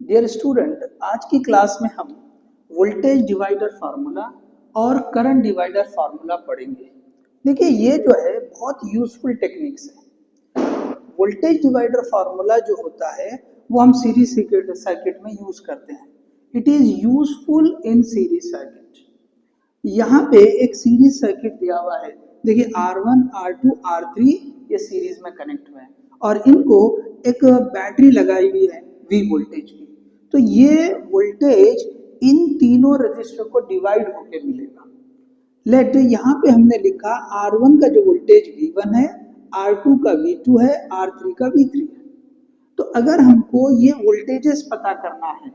Dear student, आज की class में हम वोल्टेज डिवाइडर फार्मूला और करंट डिवाइडर फार्मूला पढ़ेंगे। देखिए, ये जो है बहुत यूजफुल टेक्निक्स है। वोल्टेज डिवाइडर फार्मूला जो होता है वो हम सीरीज सर्किट में यूज करते हैं। It is useful in series circuit. यहाँ पे एक सीरीज सर्किट दिया हुआ है। देखिए, R1, R2, R3 ये सीरीज में कनेक्ट हुए हैं और इनको एक बैटरी लगाई हुई है V वोल्टेज की। तो ये वोल्टेज इन तीनों रजिस्टर को डिवाइड होकर मिलेगा। लेट यहाँ पे हमने लिखा R1 का जो वोल्टेज V1 है, R2 का V2 है, R3 का V3 है। तो अगर हमको ये वोल्टेजेस पता करना है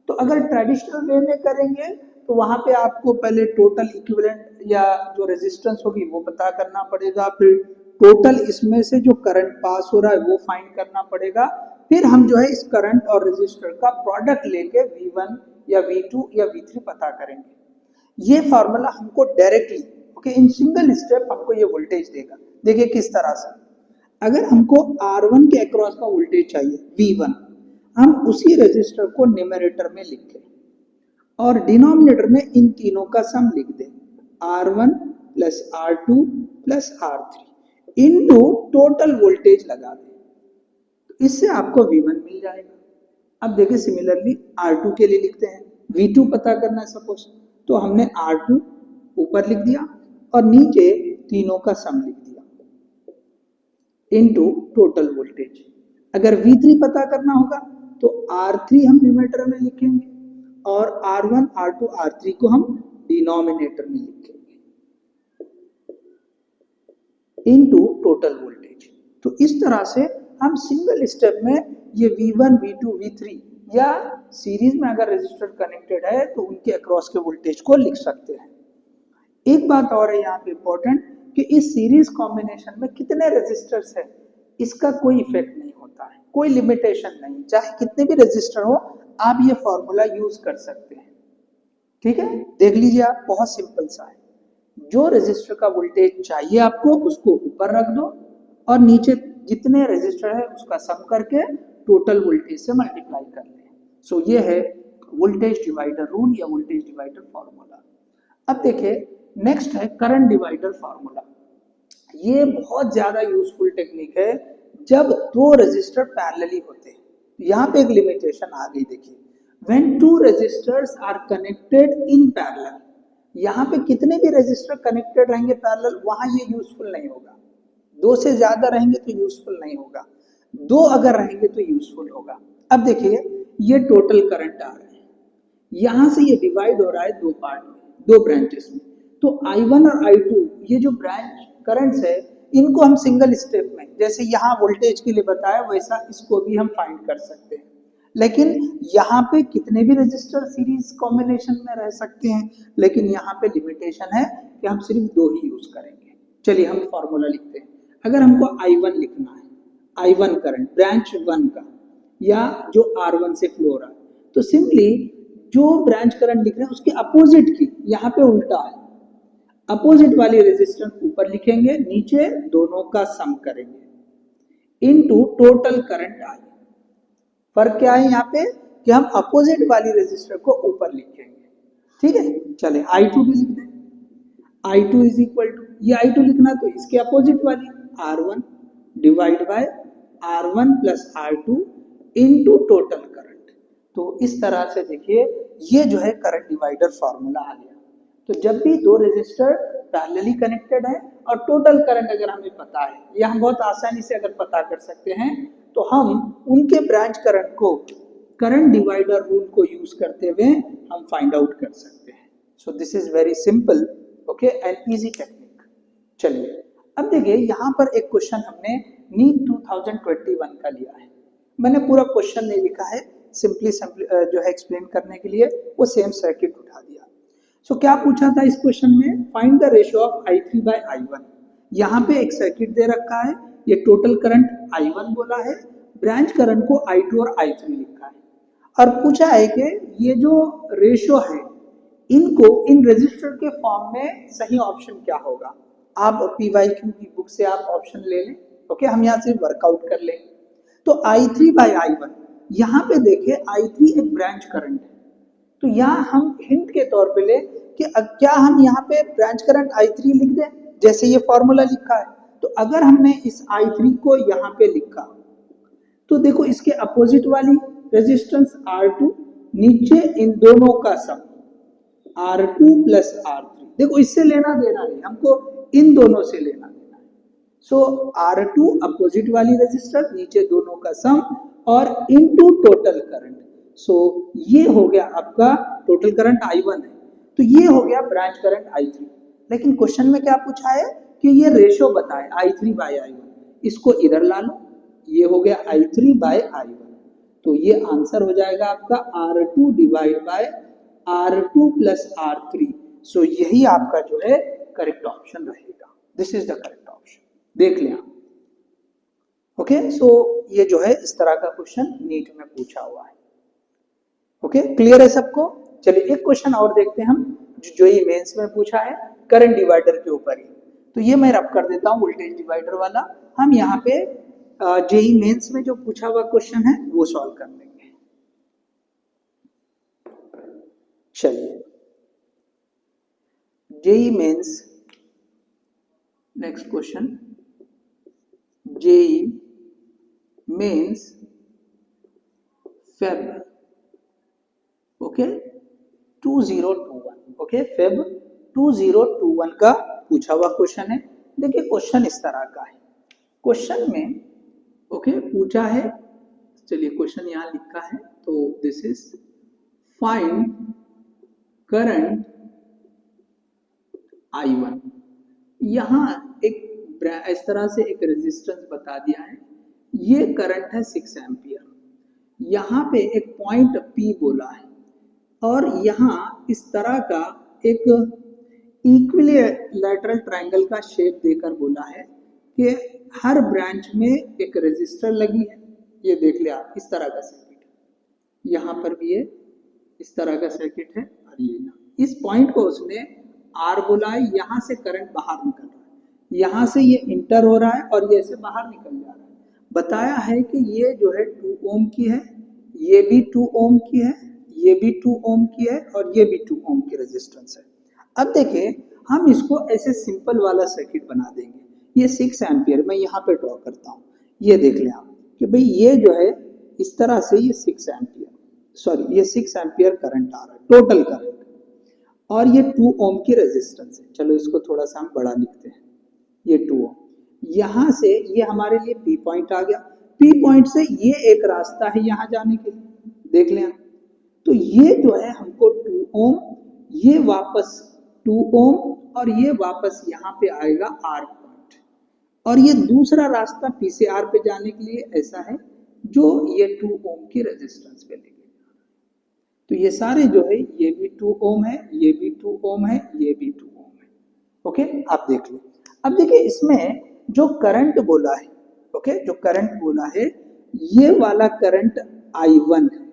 तो अगर ट्रेडिशनल वे में करेंगे तो वहां पे आपको पहले टोटल इक्विवेलेंट या जो रेजिस्टेंस होगी वो पता करना पड़ेगा, फिर टोटल इसमें से जो करंट पास हो रहा है वो फाइंड करना पड़ेगा, फिर हम जो है इस करंट और रेजिस्टर का प्रोडक्ट लेके V1 या V2 या V3 पता करेंगे। ये फॉर्मूला हमको डायरेक्टली इन सिंगल स्टेप हमको ये वोल्टेज देगा। देखिए किस तरह से, अगर हमको R1 के अक्रॉस का वोल्टेज चाहिए V1, हम उसी रजिस्टर को न्यूमरेटर में लिखें और डिनोमिनेटर में इन तीनों का सम लिख दें, R1 plus R2 plus R3 into total voltage लगा दें। तो इससे आपको V1 मिल जाएगा। अब देखिए सिमिलरली R2 के लिए लिखते हैं, V2 पता करना है सपोज, तो हमने R2 ऊपर लिख दिया और नीचे तीनों का सम लिख दिया इनटू टोटल वोल्टेज। अगर V3 पता करना होगा तो R3 हम न्यूमरेटर में लिखेंगे और R1, R2, R3 को हम डिनोमिनेटर में लिखेंगे इनटू टोटल वोल्टेज। तो इस तरह से हम सिंगल स्टेप में ये V1, V2, V3 या सीरीज में अगर रजिस्टर कनेक्टेड है तो उनके अक्रॉस के वोल्टेज को लिख सकते हैं। एक बात और है यहाँ पे इम्पोर्टेंट कि इस सीरीज कॉम्बिनेशन में कितने रेजिस्टर्स है इसका कोई इफेक्ट नहीं होता है, कोई लिमिटेशन नहीं, चाहे कितने भी रेजिस्टर हो आप ये फॉर्मूला यूज कर सकते हैं। ठीक है, देख लीजिए आप, बहुत सिंपल सा है। जो रेजिस्टर का वोल्टेज चाहिए आपको उसको ऊपर रख दो और नीचे जितने रेजिस्टर है उसका सम करके टोटल वोल्टेज से मल्टीप्लाई कर लें। सो ये है वोल्टेज डिवाइडर रूल या वोल्टेज डिवाइडर फॉर्मूला। अब देखिए नेक्स्ट है करंट डिवाइडर फार्मूला। ये बहुत ज्यादा यूजफुल टेक्निक है जब दो रेजिस्टर पैरेलली होते हैं। यहाँ पे एक लिमिटेशन आ गई, देखिए, when two resistors are connected in parallel, यहाँ पे कितने भी रेजिस्टर कनेक्टेड रहेंगे पैरेलल वहां ये यूजफुल नहीं होगा। दो से ज्यादा रहेंगे तो यूजफुल नहीं होगा, दो अगर रहेंगे तो यूजफुल होगा। अब देखिए ये टोटल करंट आ रहा है, यहां से ये डिवाइड हो रहा है दो पार्ट में, दो ब्रांचेस में। तो I1 और I2 ये जो ब्रांच करंट्स है इनको हम सिंगल स्टेप में, जैसे यहाँ वोल्टेज के लिए बताया वैसा इसको भी हम फाइंड कर सकते हैं। लेकिन यहाँ पे कितने भी रजिस्टर सीरीज कॉम्बिनेशन में रह सकते हैं, लेकिन यहाँ पे लिमिटेशन है कि हम सिर्फ दो ही यूज करेंगे। चलिए हम फॉर्मूला लिखते हैं। अगर हमको I1 लिखना है, I1 करंट ब्रांच 1 का या जो R1 से फ्लो हो रहा है, तो सिंपली जो ब्रांच करंट लिख रहे हैं उसके अपोजिट की, यहाँ पे उल्टा है, अपोजिट वाली रेजिस्टेंस ऊपर लिखेंगे, नीचे दोनों का सम करेंगे इनटू टोटल करंट आई। फर्क क्या है यहाँ पे कि हम अपोजिट वाली रेजिस्टर को ऊपर लिखेंगे। ठीक है, चले I2 भी लिख दें। I2 इज इक्वल टू, ये I2 लिखना तो इसके अपोजिट वाली R1 divide by R1 plus R2 into total current. तो इस तरह से देखिए ये जो है करंट डिवाइडर फार्मूला आ गया। तो जब भी दो रेजिस्टर पैरेलली कनेक्टेड है और टोटल करंट अगर हमें पता है, या हम बहुत आसानी से अगर पता कर सकते हैं, तो हम उनके ब्रांच करंट को करंट डिवाइडर रूल को यूज करते हुए हम फाइंड आउट कर सकते हैं। So this is very simple okay and easy technique. चलिए अब देखिए यहाँ पर एक क्वेश्चन हमने नीट 2021 का लिया है। मैंने पूरा क्वेश्चन नहीं लिखा है, सिंपली जो है एक्सप्लेन करने के लिए वो सेम सर्किट उठा दिया। सो क्या पूछा था इस क्वेश्चन में, find the ratio of I3 by I1। यहाँ पे एक सर्किट दे रखा है, ये टोटल करंट I1 बोला है, ब्रांच करंट को I2 और I3 लिखा है, और पूछा है कि ये जो रेशियो है इनको इन रजिस्टर के फॉर्म में सही ऑप्शन क्या होगा। आप PYQ की बुक से आप ऑप्शन ले लें, ओके, हम यहाँ से वर्कआउट कर लें। तो I3 बाय I1 यहाँ पे देखे I3 एक ब्रांच करंट है, तो यहाँ हम हिंट के तौर पे ले कि क्या हम यहाँ पे ब्रांच करंट I3 लिख दें जैसे ये फॉर्मूला लिखा है। तो अगर हमने इस I3 को यहाँ पे लिखा तो देखो इसके अपोजिट वाली रेजिस्टेंस R2, नीचे इन दोनों का सम R2 प्लस R3, देखो इससे लेना देना नहीं, हमको इन दोनों से लेना देना है। सो R2 अपोजिट वाली रेजिस्टर, नीचे दोनों का सम और इनटू टोटल करंट। सो ये हो गया आपका टोटल करंट I1 है, तो ये हो गया ब्रांच करंट I3। लेकिन क्वेश्चन में क्या पूछा है कि ये रेशो बताए I3 बाय I1, इसको इधर ला लो, ये हो गया I3 बाय I1, तो ये आंसर हो जाएगा आपका R2 divide by R2 plus R3। सो यही आपका जो है करेक्ट ऑप्शन रहेगा, this is the correct option, देख लें आप। ओके, सो ये जो है इस तरह का क्वेश्चन नीट में पूछा हुआ है। ओके, क्लियर है सबको? चलिए एक क्वेश्चन और देखते हैं हम, जो ये मेंस में पूछा है करंट डिवाइडर के ऊपर ही। तो ये मैं रब कर देता हूँ वोल्टेज डिवाइडर वाला, हम यहाँ पे जेई मेंस में जो पूछा हुआ क्वेश्चन है वो सॉल्व कर लेंगे। चलिए JEE Mains next question, JEE Mains Feb okay 2021, okay Feb 2021 का पूछा हुआ क्वेश्चन है। देखिए क्वेश्चन इस तरह का है, क्वेश्चन में ओके पूछा है, चलिए क्वेश्चन यहाँ लिखा है, तो this is find current I1। यहाँ एक इस तरह से एक रेजिस्टेंस बता दिया है, ये करंट है 6 एम्पियर, यहाँ पे एक पॉइंट P बोला है और यहाँ इस तरह का एक इक्विलैटरल ट्रायंगल का शेप देकर बोला है कि हर ब्रांच में एक रेजिस्टर लगी है। ये देख ले आप, इस तरह का सर्किट है, यहाँ पर भी ये इस तरह का सर्किट है और ये इस पॉइंट को उसने R बोला है, यहाँ से करंट बाहर निकल रहा है, यहाँ से ये इंटर हो रहा है और ये ऐसे बाहर निकल जा रहा है। बताया है कि ये जो है 2 ओम की है, ये भी 2 ओम की है, ये भी 2 ओम की है और ये भी 2 ओम की रेजिस्टेंस है। अब देखिए हम इसको ऐसे सिंपल वाला सर्किट बना देंगे। ये 6 एम्पियर मैं यहाँ पे ड्रॉ करता हूँ, ये देख लें आप कि भाई ये जो है इस तरह से ये 6 एम्पियर, सॉरी ये 6 एम्पियर करंट आ रहा है टोटल करंट, और ये 2 ओम की रेजिस्टेंस है। चलो इसको थोड़ा सा हम बड़ा लिखते हैं, ये 2 ओम, यहाँ से ये हमारे लिए P पॉइंट आ गया, P पॉइंट से ये एक रास्ता है यहाँ जाने के लिए, देख लें आप। तो ये जो है हमको 2 ओम, ये वापस 2 ओम और ये वापस यहाँ पे आएगा R पॉइंट, और ये दूसरा रास्ता P से R पे जाने के लिए ऐसा है जो ये 2 ओम की रेजिस्टेंस पे लेके, तो ये सारे जो है ये भी 2 ओम है, ये भी 2 ओम है, ये भी 2 ओम है। ओके आप देख लो। अब देखिए इसमें जो करंट बोला है, ओके जो करंट बोला है, ये वाला करंट I1 है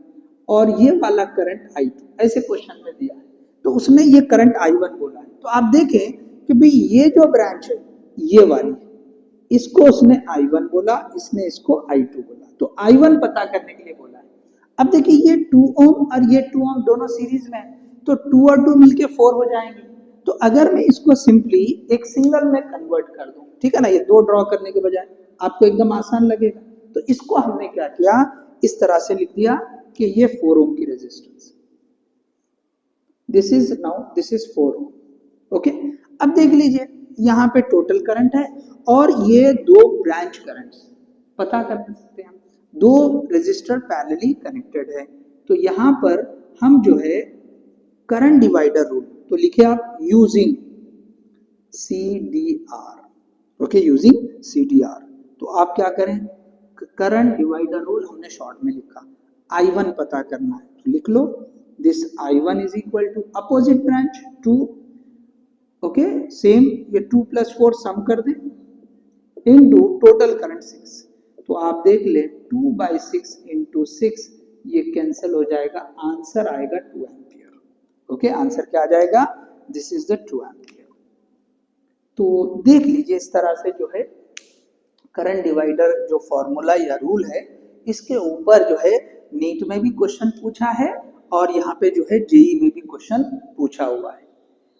और ये वाला करंट I2, ऐसे क्वेश्चन में दिया है, तो उसने ये करंट I1 बोला है। तो आप देखें कि भाई ये जो ब्रांच है ये वाली, इसको उसने I1 बोला, इसने इसको I2 बोला, तो I1 पता करने के लिए बोला है। अब देखिए ये 2 ओम और ये 2 ओम दोनों सीरीज में है, तो 2 और 2 मिलके 4 हो जाएंगे। तो अगर मैं इसको सिंपली एक सिंगल में कन्वर्ट कर दूं, ठीक है ना, ये 2 ड्रॉ करने के बजाय आपको एकदम आसान लगेगा, तो इसको हमने क्या किया, इस तरह से लिख दिया कि ये 4 ओम की resistance, this is 4 ohm. Okay अब देख लीजिए यहाँ पे टोटल करंट है और ये 2 ब्रांच करंट्स पता कर सकते हैं हम, 2 रेजिस्टर पैरेलली कनेक्टेड है। तो यहाँ पर हम जो है करंट डिवाइडर रूल, तो लिखे आप using CDR, okay using CDR, तो आप क्या करें, करंट डिवाइडर रूल हमने शॉर्ट में लिखा, I1 पता करना है तो लिख लो, this I1 is equal to opposite branch 2, okay same ये 2 + 4 सम कर दें इनटू टोटल करंट 6, तो आप देख ले 2/6 × 6 ये कैंसिल हो जाएगा, आंसर आएगा 2 एम्पियर। ओके आंसर क्या आ जाएगा, दिस इज द 2 एम्पियर। तो देख लीजिए इस तरह से जो है करंट डिवाइडर जो फॉर्मूला या रूल है, इसके ऊपर जो है नीट में भी क्वेश्चन पूछा है और यहाँ पे जो है जेई में भी क्वेश्चन पूछा हुआ है।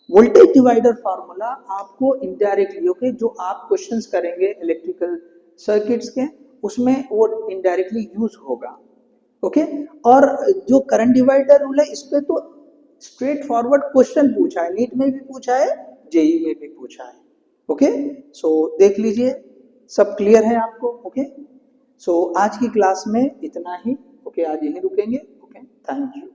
वोल्टेज डिवाइडर फार्मूला आपको इनडायरेक्टली, ओके, जो आप क्वेश्चंस करेंगे इलेक्ट्रिकल सर्किट्स के उसमें वो इनडायरेक्टली यूज होगा, ओके। और जो करंट डिवाइडर रूल है इस पे तो स्ट्रेट फॉरवर्ड क्वेश्चन पूछा है, नीट में भी पूछा है, जेई में भी पूछा है, ओके। सो देख लीजिए, सब क्लियर है आपको, ओके। सो आज की क्लास में इतना ही, ओके, आज यहीं रुकेंगे, ओके, थैंक यू।